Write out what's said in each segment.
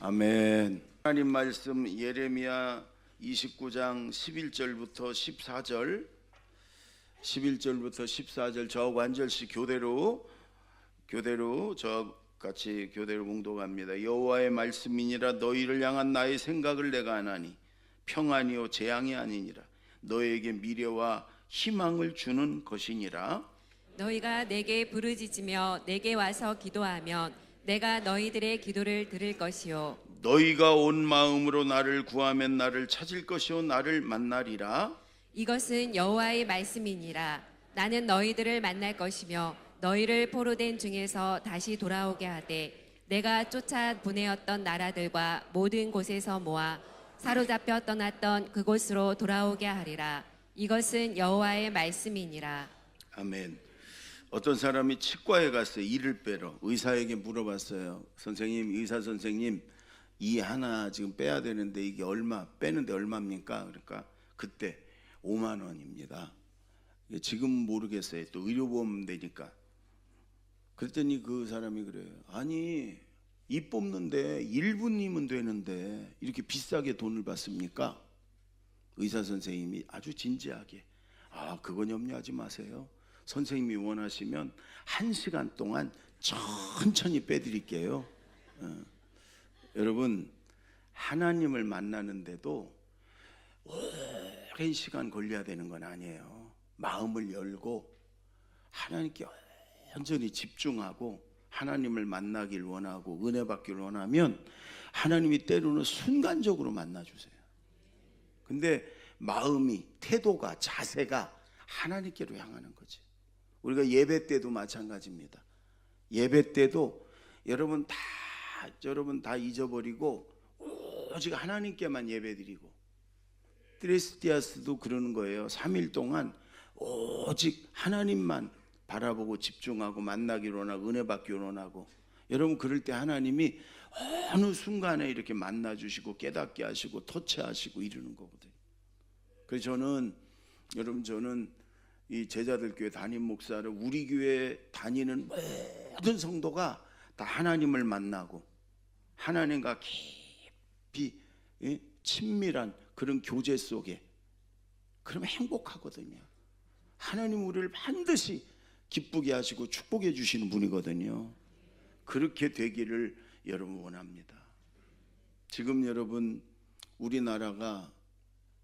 아멘. 하나님 말씀 예레미야 29장 11절부터 14절 11절부터 14절 저하고 한 절씩 교대로 저같이 교대로 봉독합니다. 여호와의 말씀이니라. 너희를 향한 나의 생각을 내가 아나니 평안이요 재앙이 아니니라. 너희에게 미래와 희망을 주는 것이니라. 너희가 내게 부르짖으며 내게 와서 기도하면 내가 너희들의 기도를 들을 것이요 너희가 온 마음으로 나를 구하면 나를 찾을 것이요 나를 만나리라. 이것은 여호와의 말씀이니라. 나는 너희들을 만날 것이며 너희를 포로된 중에서 다시 돌아오게 하되 내가 쫓아 보내었던 나라들과 모든 곳에서 모아 사로잡혀 떠났던 그곳으로 돌아오게 하리라. 이것은 여호와의 말씀이니라. 아멘. 어떤 사람이 치과에 갔어요. 이를 빼러. 의사에게 물어봤어요. 선생님, 의사 선생님, 이 하나 지금 빼야 되는데 이게 빼는데 얼마입니까? 그러니까 그때 5만 원입니다. 지금 모르겠어요. 또 의료보험 되니까. 그랬더니 그 사람이 그래요. 아니, 이 뽑는데 1분이면 되는데 이렇게 비싸게 돈을 받습니까? 의사 선생님이 아주 진지하게, 그건 염려하지 마세요. 선생님이 원하시면 1시간 동안 천천히 빼드릴게요. 여러분, 하나님을 만나는데도 오랜 시간 걸려야 되는 건 아니에요. 마음을 열고 하나님께 온전히 집중하고 하나님을 만나길 원하고 은혜 받길 원하면 하나님이 때로는 순간적으로 만나주세요. 근데 마음이, 태도가, 자세가 하나님께로 향하는 거지. 우리가 예배 때도 마찬가지입니다. 예배 때도 여러분 다 잊어버리고 오직 하나님께만 예배드리고, 드레스디아스도 그러는 거예요. 3일 동안 오직 하나님만 바라보고 집중하고 만나기를 원하고 은혜 받기를 원하고. 여러분, 그럴 때 하나님이 어느 순간에 이렇게 만나주시고 깨닫게 하시고 터치하시고 이러는 거거든요. 그래서 저는 이 제자들 교회 담임 목사를, 우리 교회 다니는 모든 성도가 다 하나님을 만나고 하나님과 깊이 친밀한 그런 교제 속에, 그러면 행복하거든요. 하나님 우리를 반드시 기쁘게 하시고 축복해 주시는 분이거든요. 그렇게 되기를 여러분 원합니다. 지금 여러분, 우리나라가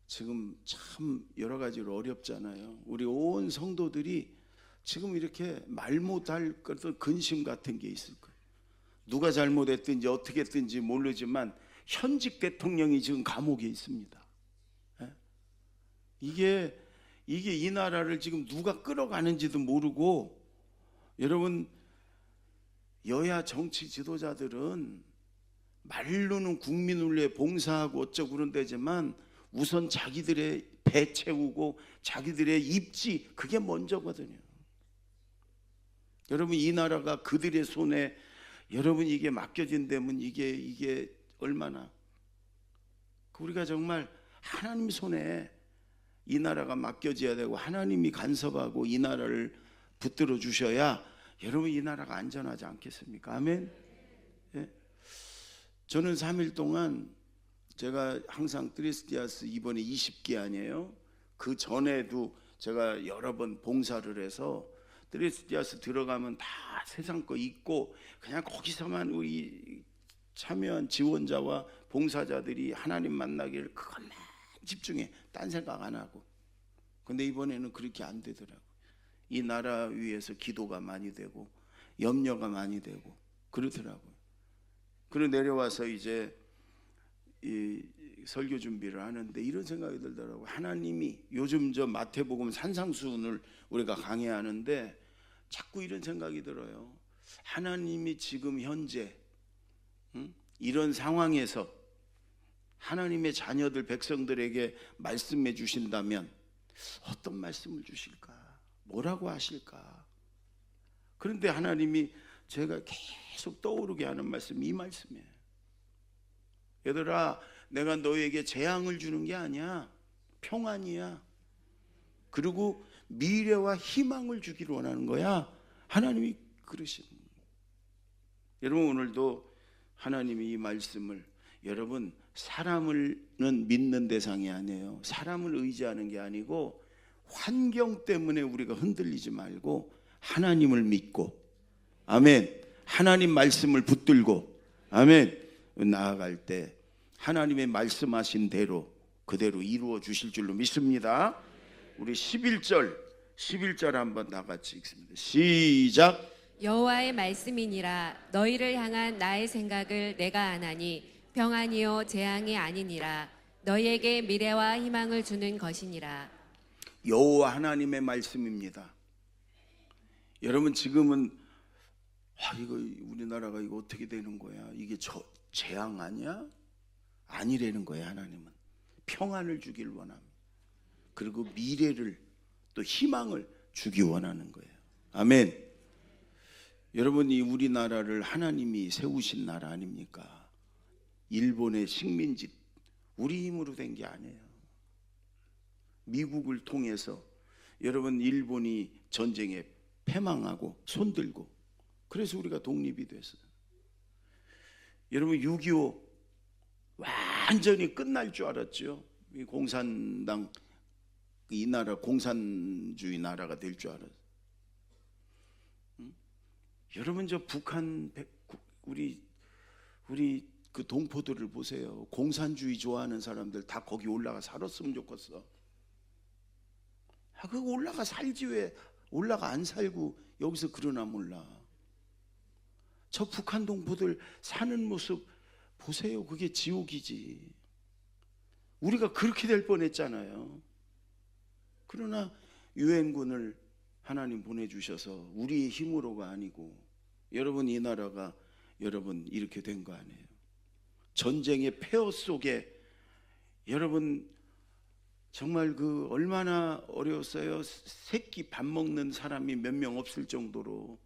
지금 참 여러 가지로 어렵잖아요. 우리 온 성도들이 지금 이렇게 말 못할 어떤 근심 같은 게 있을 거예요. 누가 잘못했든지 어떻게 했든지 모르지만 현직 대통령이 지금 감옥에 있습니다. 이게 이 나라를 지금 누가 끌어가는지도 모르고, 여러분, 여야 정치 지도자들은 말로는 국민을 위해 봉사하고 어쩌고 그런다지만 우선 자기들의 배 채우고 자기들의 입지, 그게 먼저거든요. 여러분, 이 나라가 그들의 손에 여러분 이게 맡겨진다면 이게 얼마나, 우리가 정말 하나님 손에 이 나라가 맡겨져야 되고 하나님이 간섭하고 이 나라를 붙들어 주셔야 여러분 이 나라가 안전하지 않겠습니까? 아멘. 예? 저는 3일 동안 제가 항상 드레스디아스 이번에 20기 아니에요? 그 전에도 제가 여러 번 봉사를 해서 드레스디아스 들어가면 다 세상 거 잊고 그냥 거기서만 우리 참여한 지원자와 봉사자들이 하나님 만나기를 그것만 집중해, 딴 생각 안 하고. 근데 이번에는 그렇게 안 되더라고요. 이 나라 위해서 기도가 많이 되고 염려가 많이 되고 그러더라고요. 그리고 내려와서 이제 이 설교 준비를 하는데 이런 생각이 들더라고요. 하나님이, 요즘 저 마태복음 산상수훈을 우리가 강의하는데 자꾸 이런 생각이 들어요. 하나님이 지금 현재 이런 상황에서 하나님의 자녀들, 백성들에게 말씀해 주신다면 어떤 말씀을 주실까? 뭐라고 하실까? 그런데 하나님이 제가 계속 떠오르게 하는 말씀이 이 말씀이에요. 얘들아, 내가 너에게 재앙을 주는 게 아니야. 평안이야. 그리고 미래와 희망을 주기를 원하는 거야. 하나님이 그러시는 거예요. 여러분, 오늘도 하나님이 이 말씀을, 여러분 사람을 믿는 대상이 아니에요. 사람을 의지하는 게 아니고 환경 때문에 우리가 흔들리지 말고 하나님을 믿고, 아멘, 하나님 말씀을 붙들고, 아멘, 나아갈 때 하나님의 말씀하신 대로 그대로 이루어 주실 줄로 믿습니다. 우리 11절 한번 다 같이 읽습니다. 시작. 여호와의 말씀이니라. 너희를 향한 나의 생각을 내가 아나니 평안이요 재앙이 아니니라. 너희에게 미래와 희망을 주는 것이니라. 여호와 하나님의 말씀입니다. 여러분 지금은 이거 우리나라가 이거 어떻게 되는 거야? 이게 재앙 아니야? 아니라는 거예요. 하나님은 평안을 주길 원합니다. 그리고 미래를 또 희망을 주기 원하는 거예요. 아멘. 여러분이 우리나라를 하나님이 세우신 나라 아닙니까? 일본의 식민지 우리 힘으로 된 게 아니에요. 미국을 통해서 여러분 일본이 전쟁에 패망하고 손들고 그래서 우리가 독립이 됐어요. 여러분 6.25 완전히 끝날 줄 알았죠. 이 공산당 이 나라 공산주의 나라가 될 줄 알았어요. 여러분 저 북한 우리 그 동포들을 보세요. 공산주의 좋아하는 사람들 다 거기 올라가 살았으면 좋겠어. 그거 올라가 살지 왜 올라가 안 살고 여기서 그러나 몰라. 저 북한 동포들 사는 모습 보세요. 그게 지옥이지. 우리가 그렇게 될 뻔했잖아요. 그러나 유엔군을 하나님 보내주셔서 우리의 힘으로가 아니고 여러분 이 나라가 여러분 이렇게 된 거 아니에요. 전쟁의 폐허 속에 여러분 정말 그 얼마나 어려웠어요. 새끼 밥 먹는 사람이 몇 명 없을 정도로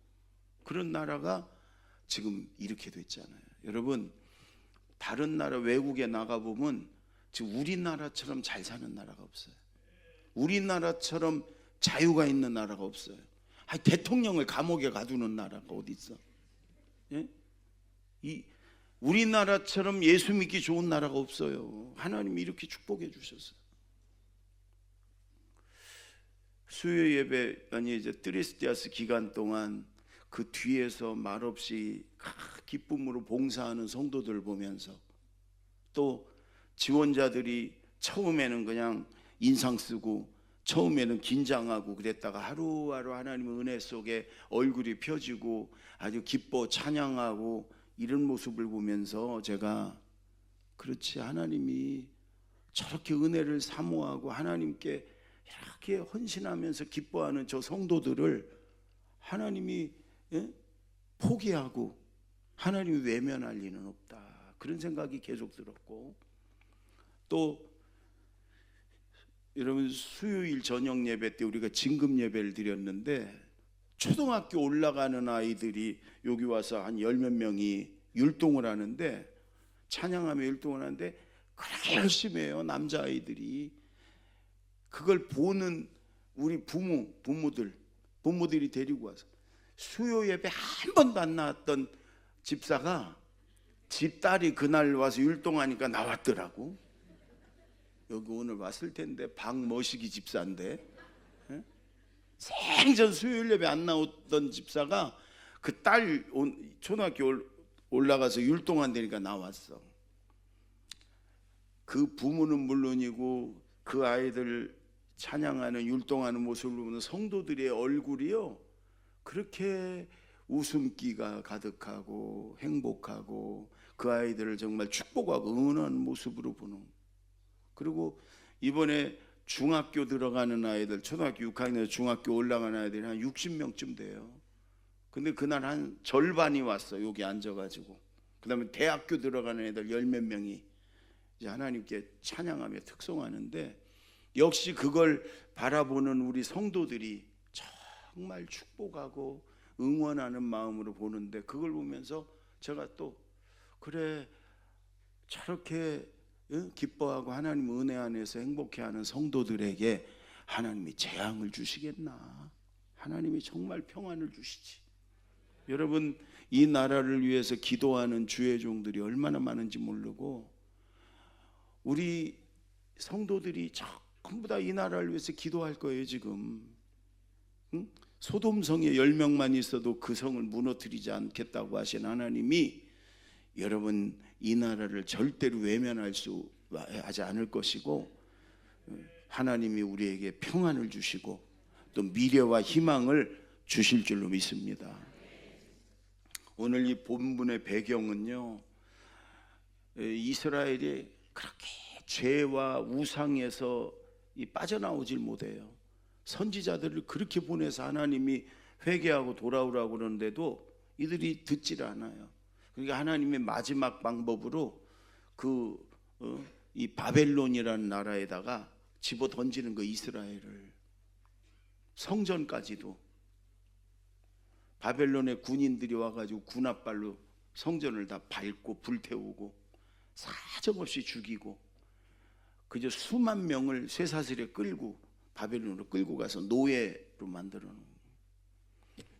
그런 나라가 지금 이렇게 됐잖아요. 여러분 다른 나라 외국에 나가보면 지금 우리나라처럼 잘 사는 나라가 없어요. 우리나라처럼 자유가 있는 나라가 없어요. 대통령을 감옥에 가두는 나라가 어디 있어? 예? 우리나라처럼 예수 믿기 좋은 나라가 없어요. 하나님이 이렇게 축복해 주셨어요. 수요 예배 아니 이제 트리스티아스 기간 동안 그 뒤에서 말없이 기쁨으로 봉사하는 성도들 보면서 또 지원자들이 처음에는 그냥 인상 쓰고 처음에는 긴장하고 그랬다가 하루하루 하나님의 은혜 속에 얼굴이 펴지고 아주 기뻐 찬양하고 이런 모습을 보면서 제가 그렇지 하나님이 저렇게 은혜를 사모하고 하나님께 이렇게 헌신하면서 기뻐하는 저 성도들을 하나님이 포기하고 하나님이 외면할 리는 없다. 그런 생각이 계속 들었고 또 여러분 수요일 저녁 예배 때 우리가 진금 예배를 드렸는데 초등학교 올라가는 아이들이 여기 와서 한 10몇 명이 율동을 하는데 찬양하며 율동을 하는데 그렇게 열심히 해요. 남자아이들이. 그걸 보는 우리 부모들이 데리고 와서 수요 예배 한 번도 안 나왔던 집사가 집 딸이 그날 와서 율동하니까 나왔더라고. 여기 오늘 왔을 텐데 박머시기 집사인데 생전 수요일 예배 안 나왔던 집사가 그 딸 초등학교 올라가서 율동한다니까 나왔어. 그 부모는 물론이고 그 아이들 찬양하는 율동하는 모습을 보는 성도들의 얼굴이요 그렇게 웃음기가 가득하고 행복하고 그 아이들을 정말 축복하고 응원하는 모습으로 보는. 그리고 이번에 중학교 들어가는 아이들 초등학교 6학년 중학교 올라가는 아이들이 한 60명쯤 돼요. 근데 그날 한 절반이 왔어. 여기 앉아가지고. 그 다음에 대학교 들어가는 애들 10몇 명이 이제 하나님께 찬양하며 특송하는데 역시 그걸 바라보는 우리 성도들이 정말 축복하고 응원하는 마음으로 보는데 그걸 보면서 제가 또 그래 저렇게 기뻐하고 하나님 은혜 안에서 행복해하는 성도들에게 하나님이 재앙을 주시겠나? 하나님이 정말 평안을 주시지. 여러분 이 나라를 위해서 기도하는 주의 종들이 얼마나 많은지 모르고 우리 성도들이 전부 다 이 나라를 위해서 기도할 거예요 지금. 응? 소돔성에 10명만 있어도 그 성을 무너뜨리지 않겠다고 하신 하나님이 여러분 이 나라를 절대로 하지 않을 것이고, 하나님이 우리에게 평안을 주시고 또 미래와 희망을 주실 줄로 믿습니다. 오늘 이 본문의 배경은요, 이스라엘이 그렇게 죄와 우상에서 빠져나오질 못해요. 선지자들을 그렇게 보내서 하나님이 회개하고 돌아오라고 그러는데도 이들이 듣질 않아요. 그러니까 하나님의 마지막 방법으로 이 바벨론이라는 나라에다가 집어 던지는 거, 이스라엘을. 성전까지도 바벨론의 군인들이 와가지고 군합발로 성전을 다 밟고 불태우고 사정없이 죽이고, 그저 수만 명을 쇠사슬에 끌고 바벨론으로 끌고 가서 노예로 만들어 놓은 거예요.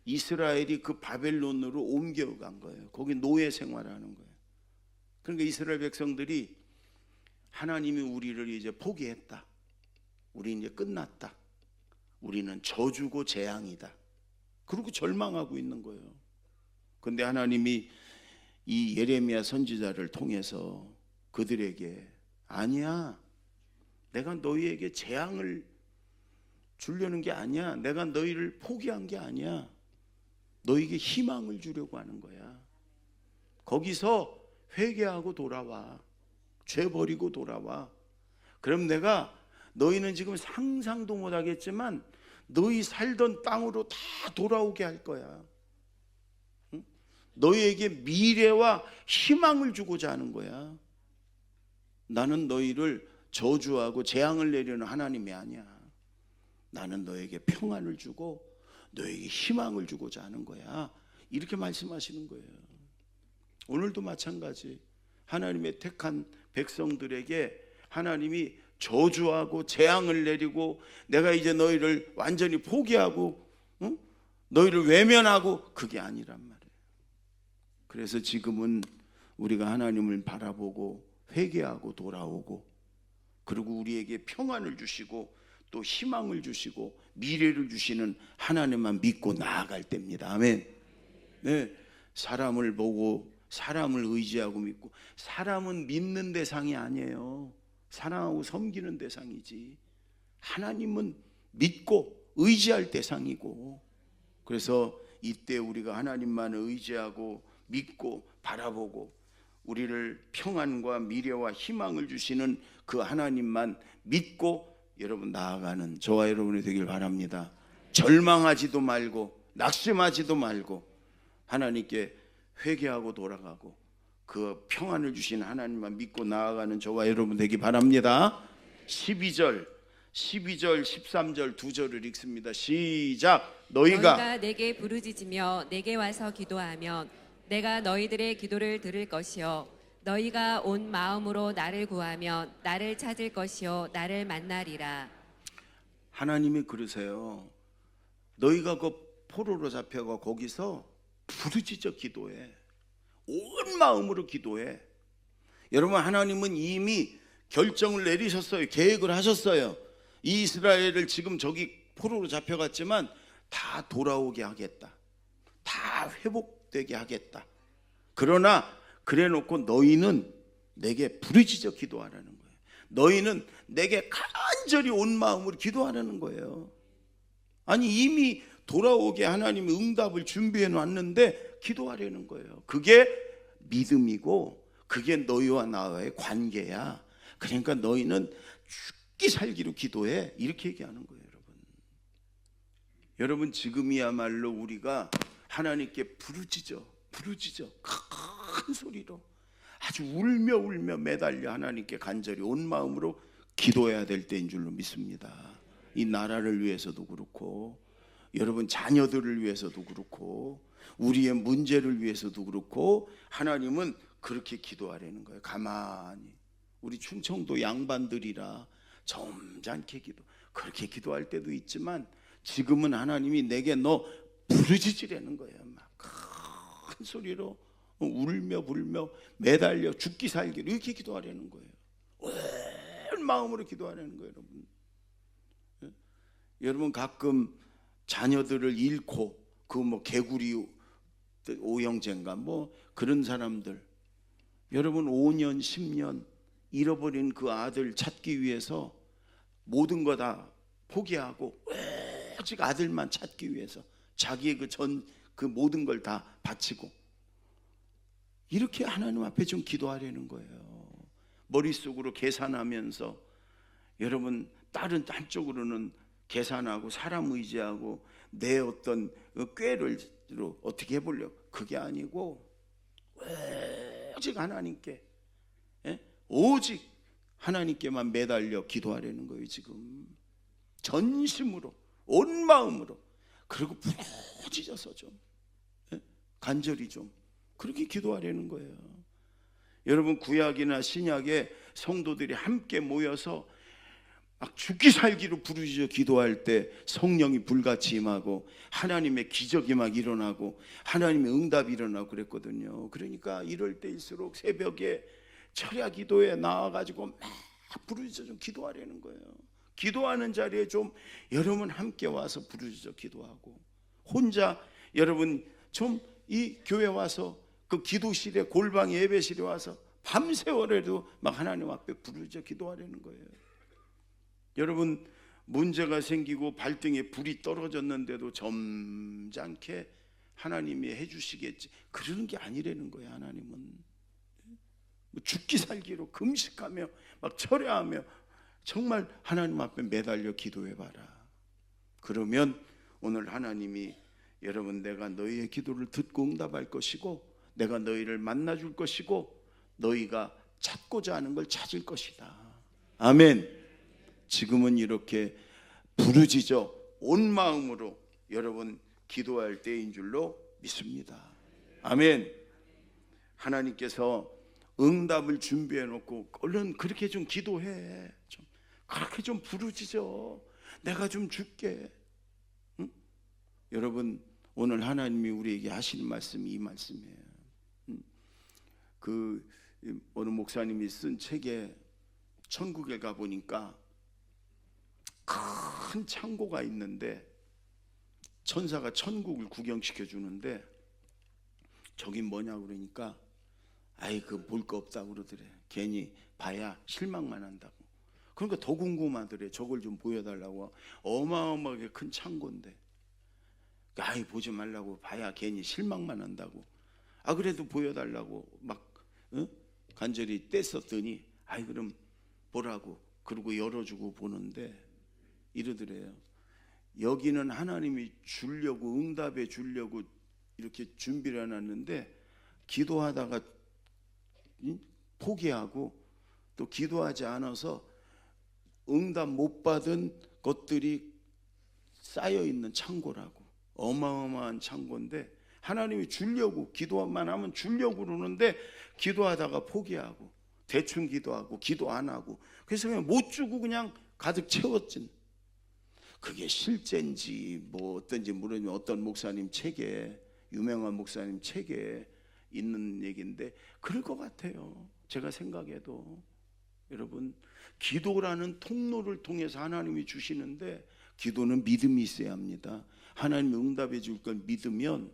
이스라엘이 그 바벨론으로 옮겨간 거예요. 거기 노예 생활하는 거예요. 그러니까 이스라엘 백성들이 하나님이 우리를 이제 포기했다, 우리 이제 끝났다, 우리는 저주고 재앙이다, 그러고 절망하고 있는 거예요. 그런데 하나님이 이 예레미야 선지자를 통해서 그들에게, 아니야, 내가 너희에게 재앙을 주려는 게 아니야, 내가 너희를 포기한 게 아니야, 너희에게 희망을 주려고 하는 거야. 거기서 회개하고 돌아와, 죄 버리고 돌아와. 그럼 내가 너희는 지금 상상도 못하겠지만 너희 살던 땅으로 다 돌아오게 할 거야. 응? 너희에게 미래와 희망을 주고자 하는 거야. 나는 너희를 저주하고 재앙을 내려는 하나님이 아니야. 나는 너에게 평안을 주고 너에게 희망을 주고자 하는 거야. 이렇게 말씀하시는 거예요. 오늘도 마찬가지. 하나님의 택한 백성들에게 하나님이 저주하고 재앙을 내리고 내가 이제 너희를 완전히 포기하고 너희를 외면하고, 그게 아니란 말이에요. 그래서 지금은 우리가 하나님을 바라보고 회개하고 돌아오고, 그리고 우리에게 평안을 주시고 또 희망을 주시고 미래를 주시는 하나님만 믿고 나아갈 때입니다. 아멘. 네, 사람을 보고 사람을 의지하고 믿고, 사람은 믿는 대상이 아니에요. 사랑하고 섬기는 대상이지. 하나님은 믿고 의지할 대상이고, 그래서 이때 우리가 하나님만 의지하고 믿고 바라보고 우리를 평안과 미래와 희망을 주시는 그 하나님만 믿고 여러분 나아가는 저와 여러분이 되길 바랍니다. 절망하지도 말고 낙심하지도 말고 하나님께 회개하고 돌아가고 그 평안을 주신 하나님만 믿고 나아가는 저와 여러분 되기 바랍니다. 12절 13절 두 절을 읽습니다. 시작. 너희가 내게 부르짖으며 내게 와서 기도하면 내가 너희들의 기도를 들을 것이요 너희가 온 마음으로 나를 구하면 나를 찾을 것이요 나를 만나리라. 하나님이 그러세요. 너희가 그 포로로 잡혀가 거기서 부르짖어 기도해. 온 마음으로 기도해. 여러분, 하나님은 이미 결정을 내리셨어요. 계획을 하셨어요. 이 이스라엘을 지금 저기 포로로 잡혀갔지만 다 돌아오게 하겠다, 다 회복되게 하겠다. 그러나 그래 놓고 너희는 내게 부르짖어 기도하라는 거예요. 너희는 내게 간절히 온 마음으로 기도하라는 거예요. 아니, 이미 돌아오게 하나님이 응답을 준비해 놨는데 기도하라는 거예요. 그게 믿음이고 그게 너희와 나와의 관계야. 그러니까 너희는 죽기 살기로 기도해. 이렇게 얘기하는 거예요. 여러분 지금이야말로 우리가 하나님께 부르짖어 큰 소리로 아주 울며 매달려 하나님께 간절히 온 마음으로 기도해야 될 때인 줄로 믿습니다. 이 나라를 위해서도 그렇고 여러분 자녀들을 위해서도 그렇고 우리의 문제를 위해서도 그렇고 하나님은 그렇게 기도하라는 거예요. 가만히 우리 충청도 양반들이라 점잖게 그렇게 기도할 때도 있지만 지금은 하나님이 내게 너 부르짖으라는 거예요. 막 큰 큰 소리로 울며 불며 매달려 죽기 살기로 이렇게 기도하려는 거예요. 온 마음으로 기도하려는 거예요, 여러분. 여러분 가끔 자녀들을 잃고 그 뭐 개구리 오형제인가 뭐 그런 사람들, 여러분 5년 10년 잃어버린 그 아들 찾기 위해서 모든 거 다 포기하고 오직 아들만 찾기 위해서 자기의 그 모든 걸 다 바치고 이렇게 하나님 앞에 좀 기도하려는 거예요. 머릿속으로 계산하면서, 여러분 다른 한쪽으로는 계산하고 사람 의지하고 내 어떤 꾀를 어떻게 해보려고, 그게 아니고 오직 하나님께, 오직 하나님께만 매달려 기도하려는 거예요. 지금 전심으로 온 마음으로, 그리고 부르짖어서 좀 간절히 좀 그렇게 기도하려는 거예요. 여러분 구약이나 신약에 성도들이 함께 모여서 막 죽기 살기로 부르짖어 기도할 때 성령이 불같이 임하고 하나님의 기적이 막 일어나고 하나님의 응답이 일어나고 그랬거든요. 그러니까 이럴 때일수록 새벽에 철야 기도에 나와가지고 막 부르짖어 좀 기도하려는 거예요. 기도하는 자리에 좀 여러분 함께 와서 부르짖어 기도하고, 혼자 여러분 좀 이 교회 와서 그 기도실에 골방에 예배실에 와서 밤새워라도 막 하나님 앞에 부르짖어 기도하려는 거예요. 여러분 문제가 생기고 발등에 불이 떨어졌는데도 점잖게 하나님이 해주시겠지, 그러는 게 아니라는 거예요. 하나님은 죽기 살기로 금식하며 막 철야하며 정말 하나님 앞에 매달려 기도해봐라. 그러면 오늘 하나님이 여러분 내가 너희의 기도를 듣고 응답할 것이고 내가 너희를 만나줄 것이고 너희가 찾고자 하는 걸 찾을 것이다. 아멘. 지금은 이렇게 부르짖어 온 마음으로 여러분 기도할 때인 줄로 믿습니다. 아멘. 하나님께서 응답을 준비해 놓고 얼른 그렇게 좀 기도해, 좀 그렇게 좀 부르짖어. 내가 좀 줄게. 응? 여러분 오늘 하나님이 우리에게 하시는 말씀이 이 말씀이에요. 그 어느 목사님이 쓴 책에 천국에 가보니까 큰 창고가 있는데 천사가 천국을 구경시켜 주는데 저긴 뭐냐 그러니까 아이 그 볼 거 없다고 그러더래. 괜히 봐야 실망만 한다고. 그러니까 더 궁금하더래. 저걸 좀 보여달라고. 어마어마하게 큰 창고인데 아이 보지 말라고, 봐야 괜히 실망만 한다고. 아 그래도 보여달라고 막 간절히 떼었더니 아이 그럼 보라고 그러고 열어주고 보는데 이러더래요. 여기는 하나님이 주려고 응답해 주려고 이렇게 준비를 해놨는데 기도하다가 포기하고 또 기도하지 않아서 응답 못 받은 것들이 쌓여있는 창고라고. 어마어마한 창고인데 하나님이 주려고 기도만 하면 주려고 그러는데 기도하다가 포기하고 대충 기도하고 기도 안 하고 그래서 그냥 못 주고 그냥 가득 채웠진. 그게 실제인지 뭐 어떤지 모르지만 어떤 목사님 책에, 유명한 목사님 책에 있는 얘기인데 그럴 것 같아요. 제가 생각해도. 여러분 기도라는 통로를 통해서 하나님이 주시는데 기도는 믿음이 있어야 합니다. 하나님이 응답해 줄 걸 믿으면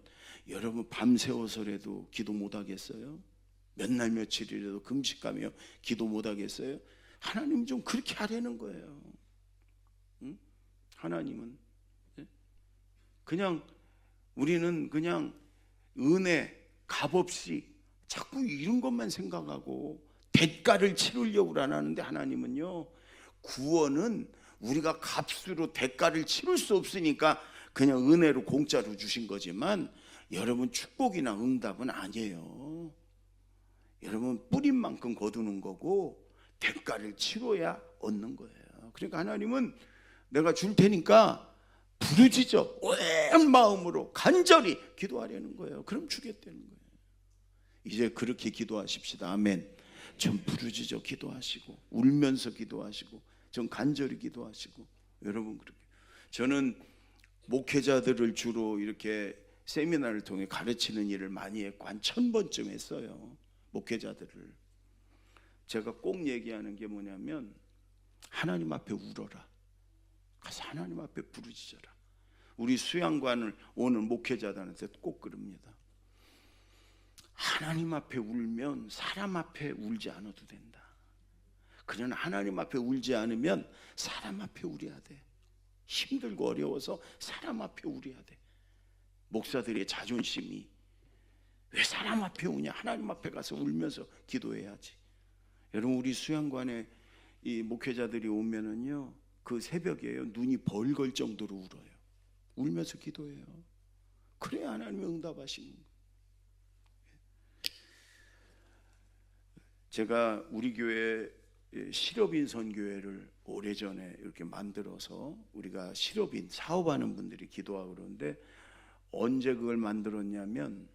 여러분 밤새워서라도 기도 못 하겠어요? 몇 날 며칠이라도 금식하며 기도 못 하겠어요? 하나님 좀 그렇게 하려는 거예요. 응? 하나님은 그냥 우리는 그냥 은혜 값없이 자꾸 이런 것만 생각하고 대가를 치르려고 안 하는데 하나님은요 구원은 우리가 값으로 대가를 치를 수 없으니까 그냥 은혜로 공짜로 주신 거지만 여러분 축복이나 응답은 아니에요. 여러분 뿌린 만큼 거두는 거고 대가를 치러야 얻는 거예요. 그러니까 하나님은 내가 줄 테니까 부르짖어 온 마음으로 간절히 기도하려는 거예요. 그럼 주겠다는 거예요. 이제 그렇게 기도하십시다. 아멘. 좀 부르짖어 기도하시고 울면서 기도하시고 좀 간절히 기도하시고. 여러분 그렇게 저는 목회자들을 주로 이렇게 세미나를 통해 가르치는 일을 많이 했고 한 1000번쯤 했어요. 목회자들을. 제가 꼭 얘기하는 게 뭐냐면 하나님 앞에 울어라. 가서 하나님 앞에 부르짖어라. 우리 수양관을 오는 목회자들한테 꼭 그럽니다. 하나님 앞에 울면 사람 앞에 울지 않아도 된다. 그러나 하나님 앞에 울지 않으면 사람 앞에 울어야 돼. 힘들고 어려워서 사람 앞에 울어야 돼. 목사들의 자존심이 왜 사람 앞에 우냐? 하나님 앞에 가서 울면서 기도해야지. 여러분, 우리 수양관에 이 목회자들이 오면은요, 그 새벽에요, 눈이 벌걸 정도로 울어요. 울면서 기도해요. 그래야 하나님이 응답하시는 거예요. 제가 우리 교회 실업인 선교회를 오래전에 이렇게 만들어서 우리가 실업인 사업하는 분들이 기도하고 그러는데, 언제 그걸 만들었냐면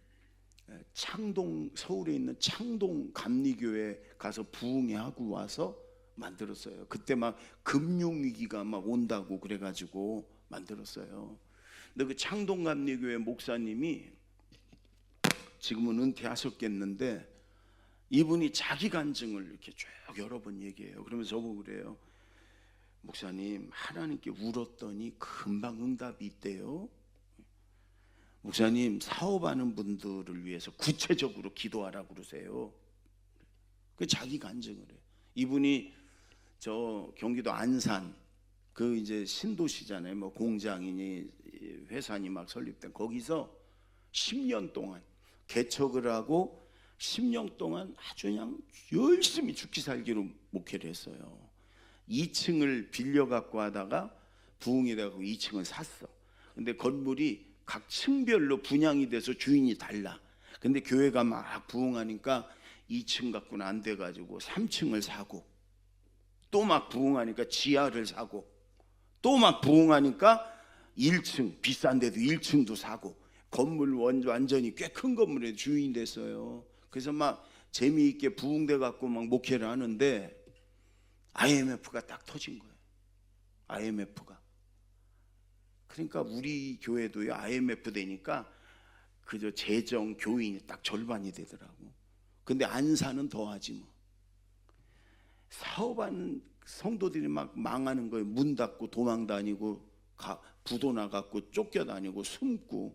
창동, 서울에 있는 창동 감리교회 가서 부흥회하고 와서 만들었어요. 그때 막 금융위기가 막 온다고 그래가지고 만들었어요. 근데 그 창동 감리교회 목사님이 지금은 은퇴하셨겠는데, 이분이 자기 간증을 이렇게 쭉 여러 번 얘기해요. 그러면서 저보고 그래요. 목사님, 하나님께 울었더니 금방 응답이 있대요. 목사님, 사업하는 분들을 위해서 구체적으로 기도하라고 그러세요. 그 자기 간증을 해요. 이분이 저 경기도 안산 그 이제 신도시잖아요. 뭐 공장이니 회사니 막 설립된 거기서 10년 동안 개척을 하고 10년 동안 아주 그냥 열심히 죽기 살기로 목회를 했어요. 2층을 빌려 갖고 하다가 부흥이 되고 2층을 샀어. 근데 건물이 각 층별로 분양이 돼서 주인이 달라. 근데 교회가 막 부흥하니까 2층 갖고는 안 돼가지고 3층을 사고, 또 막 부흥하니까 지하를 사고, 또 막 부흥하니까 1층, 비싼 데도 1층도 사고, 건물 완전히 꽤 큰 건물에 주인이 됐어요. 그래서 막 재미있게 부흥돼 갖고 막 목회를 하는데 IMF가 딱 터진 거예요. IMF가. 그러니까 우리 교회도요, IMF 되니까 그저 재정 교인이 딱 절반이 되더라고. 근데 안산은 더하지 뭐. 사업하는 성도들이 막 망하는 거예요. 문 닫고 도망 다니고 부도 나갖고 쫓겨다니고 숨고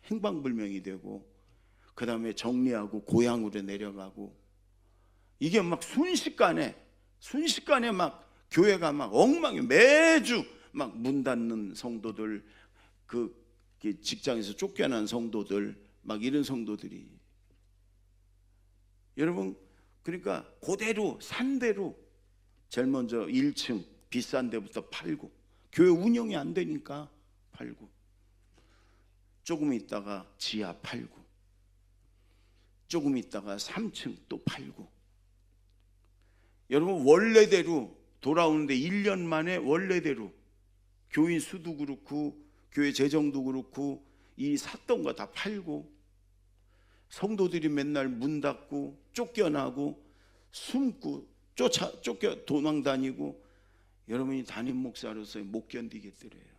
행방불명이 되고, 그 다음에 정리하고 고향으로 내려가고, 이게 막 순식간에 막 교회가 막 엉망이, 매주 막 문 닫는 성도들, 그 직장에서 쫓겨난 성도들, 막 이런 성도들이. 여러분, 그러니까 그대로 산대로 제일 먼저 1층 비싼 데부터 팔고, 교회 운영이 안 되니까 팔고, 조금 있다가 지하 팔고, 조금 있다가 3층 또 팔고. 여러분, 원래대로 돌아오는데 1년 만에 원래대로 교인 수도 그렇고 교회 재정도 그렇고 이 샀던 거 다 팔고, 성도들이 맨날 문 닫고 쫓겨나고 숨고 쫓겨 도망 다니고. 여러분이 담임 목사로서 못 견디겠더래요.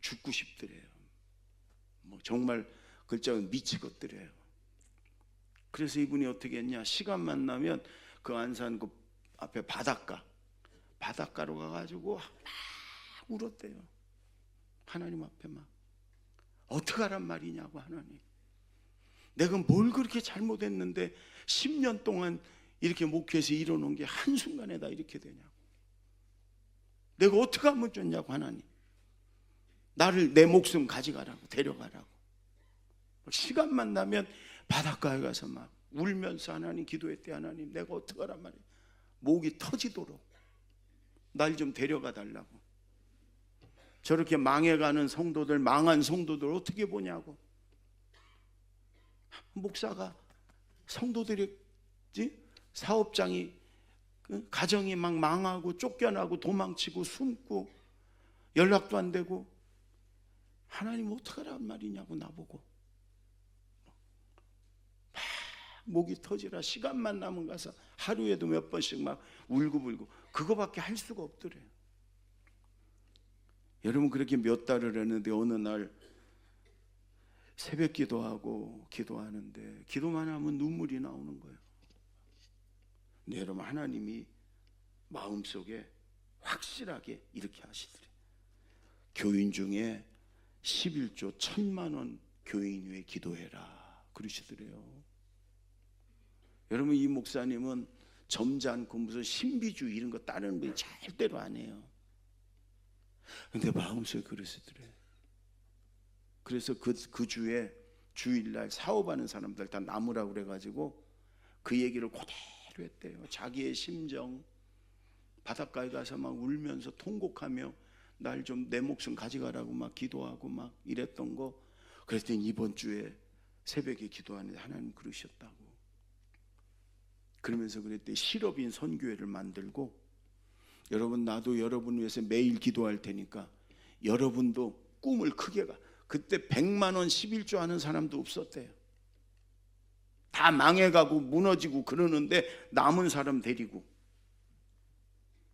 죽고 싶더래요. 뭐 정말 글자는 미치겠더래요. 그래서 이분이 어떻게 했냐, 시간만 나면 그 안산 그 앞에 바닷가로 가가지고 막 울었대요. 하나님 앞에 막 어떡하란 말이냐고. 하나님, 내가 뭘 그렇게 잘못했는데 10년 동안 이렇게 목회에서 이뤄놓은 게 한순간에 다 이렇게 되냐고. 내가 어떻게 하면 좋냐고. 하나님, 나를, 내 목숨 가져가라고, 데려가라고. 시간만 나면 바닷가에 가서 막 울면서 하나님 기도했대. 하나님, 내가 어떡하란 말이야. 목이 터지도록 날 좀 데려가 달라고. 저렇게 망해가는 성도들, 망한 성도들 어떻게 보냐고. 목사가 성도들이, 사업장이, 가정이 막 망하고 쫓겨나고 도망치고 숨고 연락도 안 되고, 하나님 어떡하란 말이냐고 나보고. 막 목이 터지라 시간만 남은 가서 하루에도 몇 번씩 막 울고불고, 그거밖에 할 수가 없더래요. 여러분, 그렇게 몇 달을 했는데 어느 날 새벽 기도하고 기도하는데 기도만 하면 눈물이 나오는 거예요. 근데 여러분, 하나님이 마음속에 확실하게 이렇게 하시더래요. 교인 중에 11조 1,000만 원 교인 위해 기도해라 그러시더래요. 여러분, 이 목사님은 점잖고 무슨 신비주의 이런 거 따르는 거 절대로 안 해요. 근데 마음속에 그러시더래요. 그래서 그 주에 주일날 사업하는 사람들 다 나무라고 그래가지고 그 얘기를 그대로 했대요. 자기의 심정, 바닷가에 가서 막 울면서 통곡하며 날 좀 내 목숨 가져가라고 막 기도하고 막 이랬던 거. 그랬더니 이번 주에 새벽에 기도하는데 하나님 그러셨다고. 그러면서 그랬더니 실업인 선교회를 만들고, 여러분, 나도 여러분 위해서 매일 기도할 테니까 여러분도 꿈을 크게 가. 그때 100만 원 11조 하는 사람도 없었대요. 다 망해가고 무너지고 그러는데 남은 사람 데리고,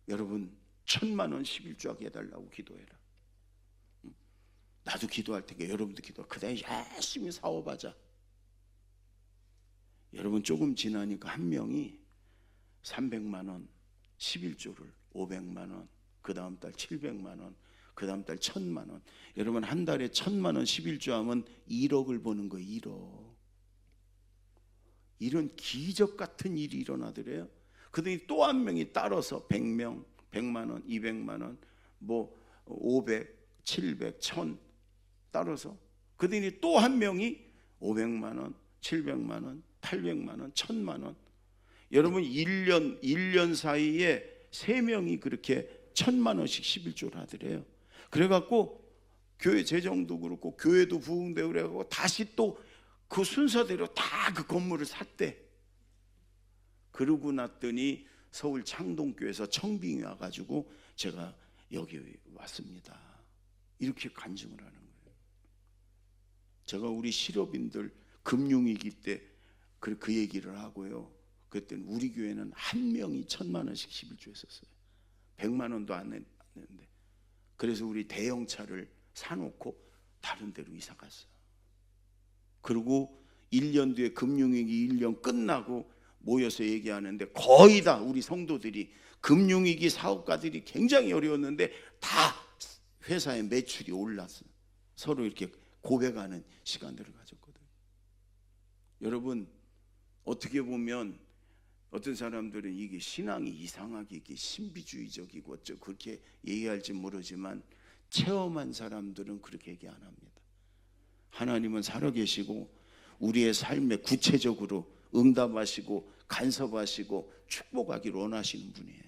여러분 1,000만 원 11조 하게 해달라고 기도해라. 나도 기도할 테니까 여러분도 기도하. 그다음에 열심히 사업하자. 여러분, 조금 지나니까 한 명이 300만 원 11조를 500만 원, 그 다음 달 700만 원, 그 다음 달 1,000만 원. 여러분, 한 달에 1,000만 원 11조 하면 1억을 버는 거예요. 1억. 이런 기적 같은 일이 일어나더래요. 그러더니 또 한 명이 따라서 100명, 100만 원, 200만 원, 뭐 500, 700, 1000 따라서. 그러더니 또 한 명이 500만 원, 700만 원, 800만 원, 1,000만 원. 여러분, 1년 사이에 3명이 그렇게 1,000만 원씩 11조를 하더래요. 그래갖고 교회 재정도 그렇고 교회도 부흥되고 그래갖고 다시 또 그 순서대로 다 그 건물을 샀대. 그러고 났더니 서울 창동교회에서 청빙이 와가지고 제가 여기 왔습니다. 이렇게 간증을 하는 거예요. 제가 우리 실업인들 금융위기 때 그 얘기를 하고요. 그랬더니 우리 교회는 한 명이 1,000만 원씩 11조 했었어요. 100만 원도 안 냈는데. 그래서 우리 대형차를 사놓고 다른 데로 이사 갔어요. 그리고 1년 뒤에 금융위기 1년 끝나고 모여서 얘기하는데 거의 다 우리 성도들이, 금융위기 사업가들이 굉장히 어려웠는데 다 회사의 매출이 올랐어요. 서로 이렇게 고백하는 시간들을 가졌거든요. 여러분, 어떻게 보면 어떤 사람들은 이게 신앙이 이상하게 이게 신비주의적이고 어쩌 그렇게 얘기할지 모르지만 체험한 사람들은 그렇게 얘기 안 합니다. 하나님은 살아계시고 우리의 삶에 구체적으로 응답하시고 간섭하시고 축복하기를 원하시는 분이에요.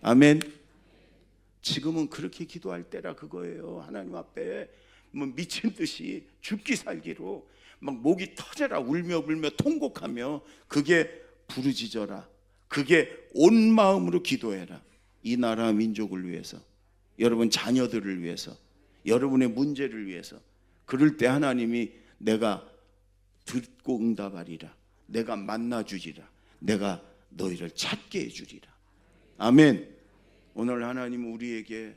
아멘. 지금은 그렇게 기도할 때라 그거예요. 하나님 앞에 뭐 미친 듯이 죽기 살기로 막 목이 터져라 울며 불며 통곡하며, 그게 부르짖어라, 그게 온 마음으로 기도해라. 이 나라 민족을 위해서, 여러분 자녀들을 위해서, 여러분의 문제를 위해서. 그럴 때 하나님이 내가 듣고 응답하리라, 내가 만나주리라, 내가 너희를 찾게 해주리라. 아멘. 오늘 하나님은 우리에게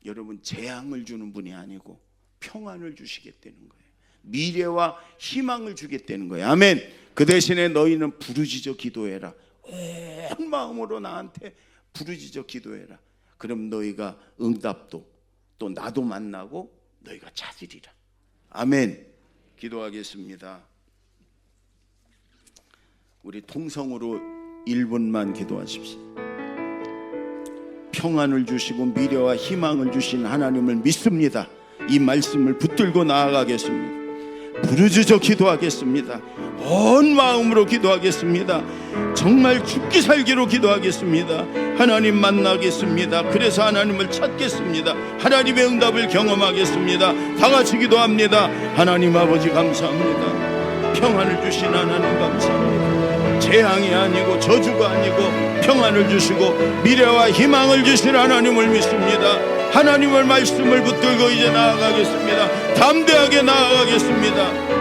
여러분 재앙을 주는 분이 아니고 평안을 주시겠다는 거예요. 미래와 희망을 주겠다는 거예요. 아멘. 그 대신에 너희는 부르짖어 기도해라. 온 마음으로 나한테 부르짖어 기도해라. 그럼 너희가 응답도 또 나도 만나고 너희가 찾으리라. 아멘. 기도하겠습니다. 우리 통성으로 1분만 기도하십시오. 평안을 주시고 미래와 희망을 주신 하나님을 믿습니다. 이 말씀을 붙들고 나아가겠습니다. 부르짖어 기도하겠습니다. 온 마음으로 기도하겠습니다. 정말 죽기 살기로 기도하겠습니다. 하나님 만나겠습니다. 그래서 하나님을 찾겠습니다. 하나님의 응답을 경험하겠습니다. 다 같이 기도합니다. 하나님 아버지 감사합니다. 평안을 주신 하나님 감사합니다. 재앙이 아니고 저주가 아니고 평안을 주시고 미래와 희망을 주신 하나님을 믿습니다. 하나님의 말씀을 붙들고 이제 나아가겠습니다. 담대하게 나아가겠습니다.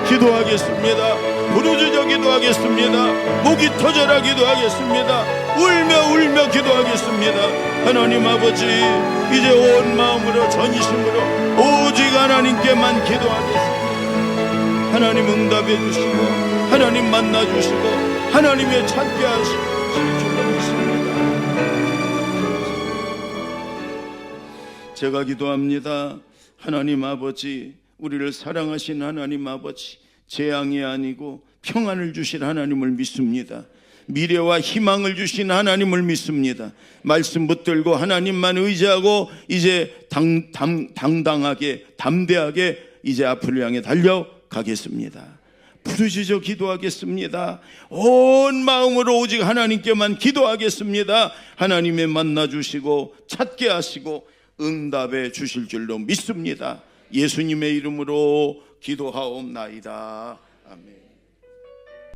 기도하겠습니다. 부르짖어 기도하겠습니다. 목이 터져라 기도하겠습니다. 울며 기도하겠습니다. 하나님 아버지, 이제 온 마음으로 전심으로 오직 하나님께만 기도하겠습니다. 하나님 응답해 주시고 하나님 만나 주시고 하나님의 찾게 하실 줄로 믿습니다. 제가 기도합니다. 하나님 아버지, 우리를 사랑하신 하나님 아버지, 재앙이 아니고 평안을 주신 하나님을 믿습니다. 미래와 희망을 주신 하나님을 믿습니다. 말씀 붙들고 하나님만 의지하고 이제 당당하게 담대하게 이제 앞을 향해 달려가겠습니다. 부르짖어 기도하겠습니다. 온 마음으로 오직 하나님께만 기도하겠습니다. 하나님의 만나 주시고 찾게 하시고 응답해 주실 줄로 믿습니다. 예수님의 이름으로 기도하옵나이다. 아멘.